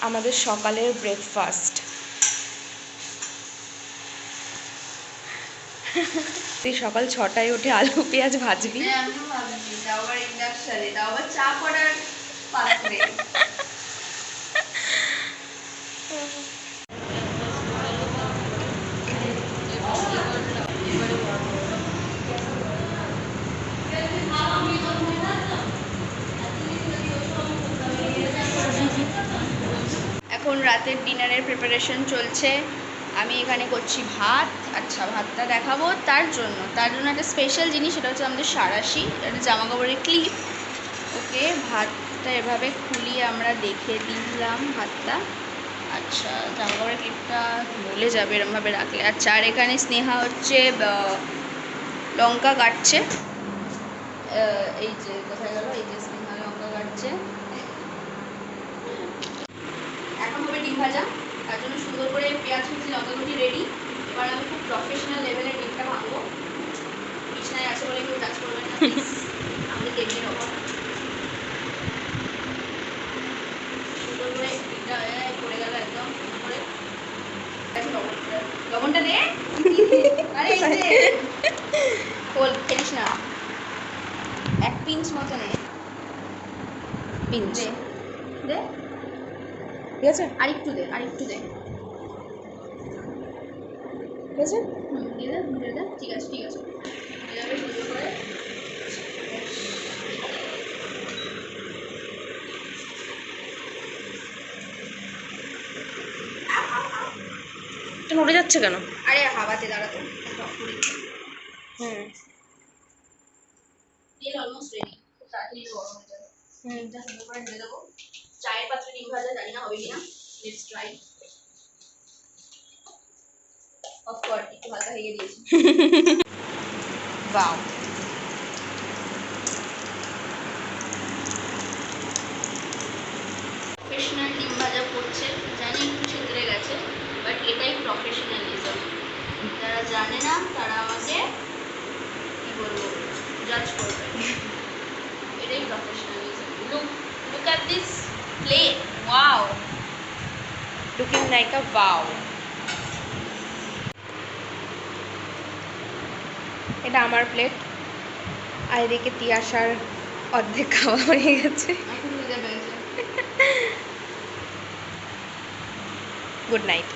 আমাদের সকালের ব্রেকফাস্ট। তুই সকাল 6টায় উঠে আলু পেঁয়াজ ভাজবি? এখন রাতের ডিনারের প্রিপারেশন চলছে। আমি এখানে করছি ভাত। আচ্ছা, ভাতটা দেখাবো তার জন্য একটা স্পেশাল জিনিস, সেটা হচ্ছে আমাদের সাঁড়াশি, একটা জামা কাপড়ের ক্লিপ। ওকে, ভাতটা এভাবে খুলিয়ে আমরা দেখে দিলাম ভাতটা। আচ্ছা, জামা কাপড়ের ক্লিপটা বলে যাবে এরমভাবে রাখলে। আচ্ছা, আর এখানে স্নেহা হচ্ছে লঙ্কা কাটছে। এই যে কোথায় গেল, এই যে স্নেহা লঙ্কা কাটছে। এখন হবে ডিম ভাজা, তার জন্য সুন্দর করে পেঁয়াজ কুচি লঙ্কা কুচি রেডি। এবার আমি খুব প্রফেশনাল লেভেলের ডিমটা ভাঙবো। বিছনায় আছে বলে কেউ টাচ করবে না, আমাদের টেবিলের অভাব। সুন্দর করে ডিমটা পড়ে গেল একদম করে। লবণটা দে। আরে এই যে খোল, খেলিস না। 1 পিঞ্চ মতো নে। পিঞ্চ দে, ঠিক আছে? আরেকটু দে, আরেকটু দে, ঠিক আছে? দিয়ে দে, ঠিক আছে, ঠিক আছে। এভাবে সুন্দর করে নড়ে যাচ্ছে কেন? আরে হাওয়াতে দাঁড়াতো। তেল অলমোস্ট রেডি, খুব তাড়াতাড়ি গরম হয়ে যাবে। ডিমটা সুন্দর করে ঢেলে দেবো। চায়ের পাত্রে ডিম ভাজা, জানি না হবে কিনা, লেটস ট্রাই। অফ কোর্স একটু হালকা ভেঙে দিয়েছি। ওয়াও, প্রফেশনাল ডিম ভাজা করছে। জানি একটু ছেঁতড়ে গেছে, বাট এটাই প্রফেশনালিজম। যারা জানে না তারা আমাকে কি বলবো, জাজ করবে। এটাই professionalism. Look at this plate, wow, looking like a wow. এটা আমার প্লেট, আর এদিকে তিয়াশার অর্ধেক খাওয়া হয়ে গেছে। Good night.